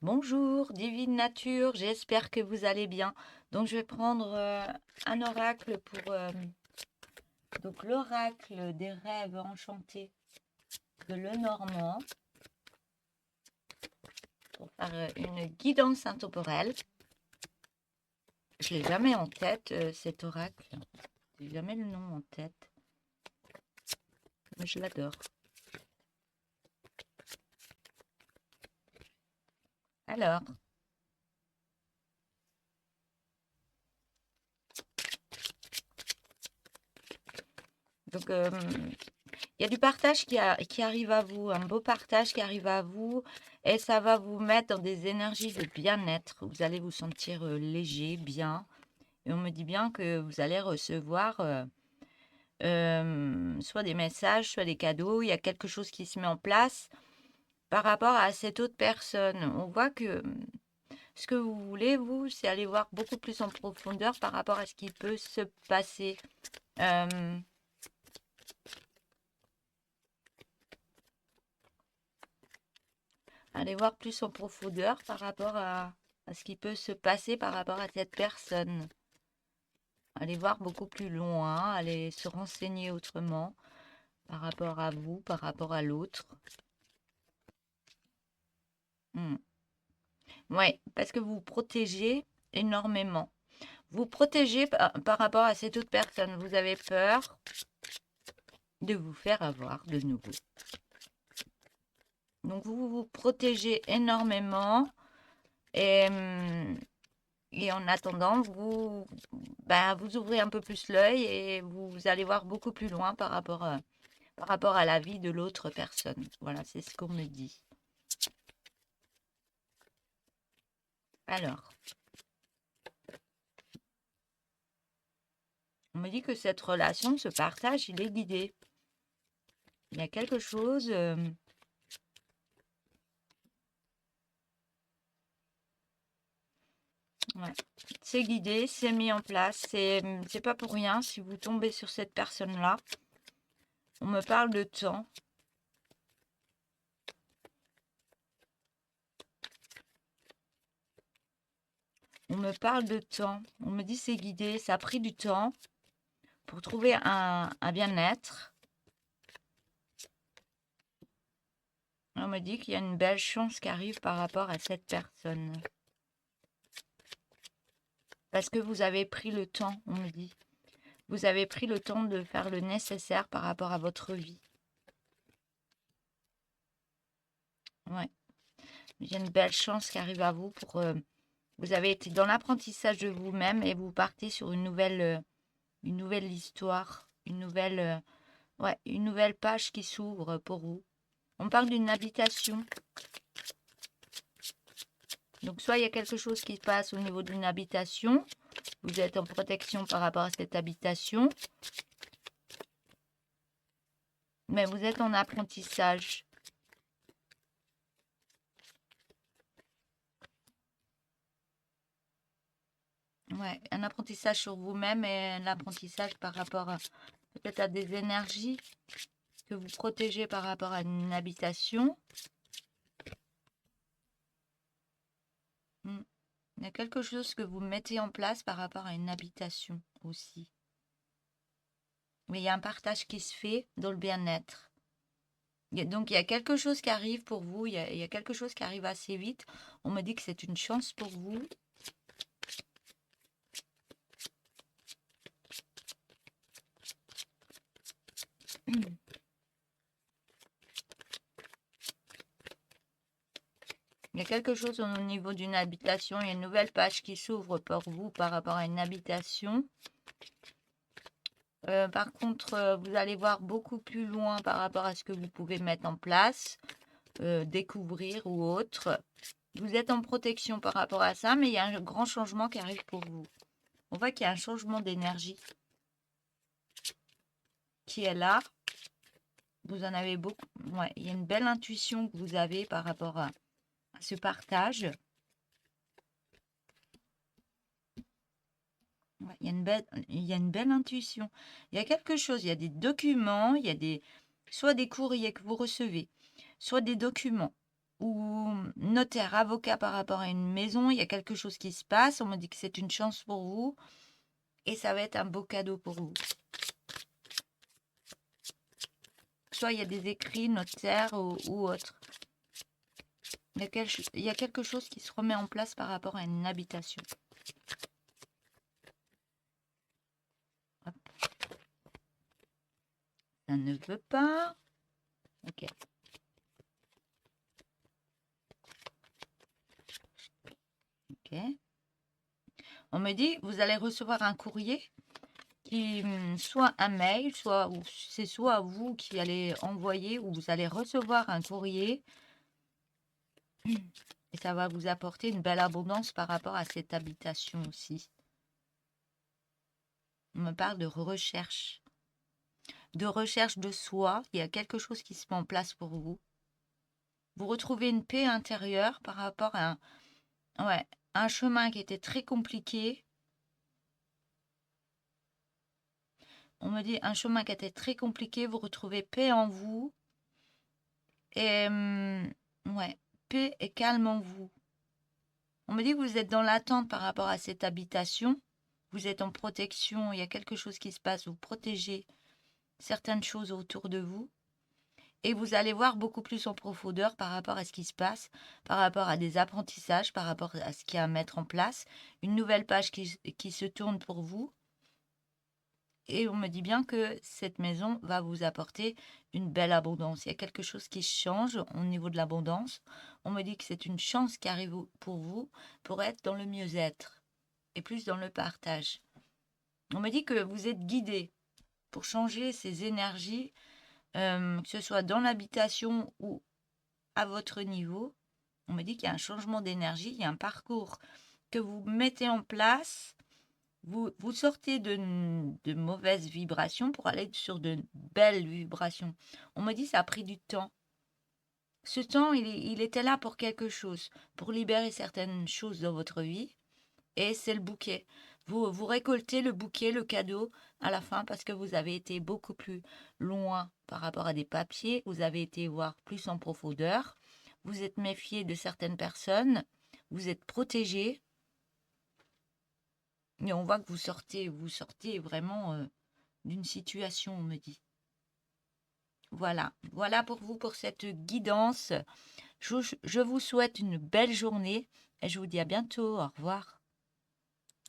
Bonjour, divine nature, j'espère que vous allez bien. Donc, je vais prendre un oracle pour donc l'oracle des rêves enchantés de Lenormand pour faire une guidance intemporelle. Je l'ai jamais en tête cet oracle. J'ai jamais le nom en tête, mais je l'adore. Alors, donc il y a du partage qui arrive à vous, un beau partage qui arrive à vous, et ça va vous mettre dans des énergies de bien-être. Vous allez vous sentir léger, bien. Et on me dit bien que vous allez recevoir soit des messages, soit des cadeaux. Il y a quelque chose qui se met en place par rapport à cette autre personne. On voit que ce que vous voulez, vous, c'est aller voir beaucoup plus en profondeur par rapport à ce qui peut se passer. Euh, Aller voir plus en profondeur par rapport à ce qui peut se passer par rapport à cette personne. Aller voir beaucoup plus loin, aller se renseigner autrement par rapport à vous, par rapport à l'autre. Oui, parce que vous vous protégez énormément. Vous protégez par rapport à cette autre personne. Vous avez peur de vous faire avoir de nouveau. Donc vous vous protégez énormément et, en attendant, vous ouvrez un peu plus l'œil et vous allez voir beaucoup plus loin par rapport à la vie de l'autre personne. Voilà, c'est ce qu'on me dit. Alors, on me dit que cette relation, ce partage, il est guidé. Il y a quelque chose... ouais. C'est guidé, c'est mis en place, c'est pas pour rien si vous tombez sur cette personne-là. On me parle de temps. On me parle de temps. On me dit c'est guidé, ça a pris du temps pour trouver un bien-être. On me dit qu'il y a une belle chance qui arrive par rapport à cette personne. Parce que vous avez pris le temps, on me dit. Vous avez pris le temps de faire le nécessaire par rapport à votre vie. Ouais. Il y a une belle chance qui arrive à vous pour... vous avez été dans l'apprentissage de vous-même et vous partez sur une nouvelle histoire, une nouvelle page qui s'ouvre pour vous. On parle d'une habitation. Donc, soit il y a quelque chose qui se passe au niveau d'une habitation, vous êtes en protection par rapport à cette habitation, mais vous êtes en apprentissage. Ouais, un apprentissage sur vous-même et un apprentissage par rapport peut-être à des énergies que vous protégez par rapport à une habitation. Il y a quelque chose que vous mettez en place par rapport à une habitation aussi. Mais il y a un partage qui se fait dans le bien-être. Donc il y a quelque chose qui arrive pour vous, il y a quelque chose qui arrive assez vite. On me dit que c'est une chance pour vous. Il y a quelque chose au niveau d'une habitation, il y a une nouvelle page qui s'ouvre pour vous par rapport à une habitation. Par contre, vous allez voir beaucoup plus loin par rapport à ce que vous pouvez mettre en place, découvrir ou autre. Vous êtes en protection par rapport à ça, mais il y a un grand changement qui arrive pour vous. On voit qu'il y a un changement d'énergie qui est là. Vous en avez beaucoup. Ouais, il y a une belle intuition que vous avez par rapport à ce partage. Ouais, il y a une belle intuition. Il y a quelque chose, il y a des documents, il y a soit des courriers que vous recevez, soit des documents, ou notaire, avocat par rapport à une maison, il y a quelque chose qui se passe. On me dit que c'est une chance pour vous et ça va être un beau cadeau pour vous. Soit il y a des écrits, notaires ou autre. Il y a quelque chose qui se remet en place par rapport à une habitation. Hop. Ça ne veut pas. Ok. Ok. On me dit, vous allez recevoir un courrier qui, soit un mail, c'est soit vous qui allez envoyer ou vous allez recevoir un courrier et ça va vous apporter une belle abondance par rapport à cette habitation aussi. On me parle de recherche de soi. Il y a quelque chose qui se met en place pour vous. Vous retrouvez une paix intérieure par rapport à un chemin qui était très compliqué. On me dit un chemin qui était très compliqué, vous retrouvez paix en vous. Et paix et calme en vous. On me dit que vous êtes dans l'attente par rapport à cette habitation. Vous êtes en protection, il y a quelque chose qui se passe, vous protégez certaines choses autour de vous. Et vous allez voir beaucoup plus en profondeur par rapport à ce qui se passe, par rapport à des apprentissages, par rapport à ce qu'il y a à mettre en place. Une nouvelle page qui se tourne pour vous. Et on me dit bien que cette maison va vous apporter une belle abondance. Il y a quelque chose qui change au niveau de l'abondance. On me dit que c'est une chance qui arrive pour vous pour être dans le mieux-être et plus dans le partage. On me dit que vous êtes guidé pour changer ces énergies, que ce soit dans l'habitation ou à votre niveau. On me dit qu'il y a un changement d'énergie, il y a un parcours que vous mettez en place. Vous sortez de mauvaises vibrations pour aller sur de belles vibrations. On me dit que ça a pris du temps. Ce temps, il était là pour quelque chose, pour libérer certaines choses dans votre vie. Et c'est le bouquet. Vous récoltez le bouquet, le cadeau à la fin parce que vous avez été beaucoup plus loin par rapport à des papiers. Vous avez été voir plus en profondeur. Vous êtes méfié de certaines personnes. Vous êtes protégé. Et on voit que vous sortez vraiment d'une situation, on me dit. Voilà pour vous, pour cette guidance. Je vous souhaite une belle journée et je vous dis à bientôt. Au revoir.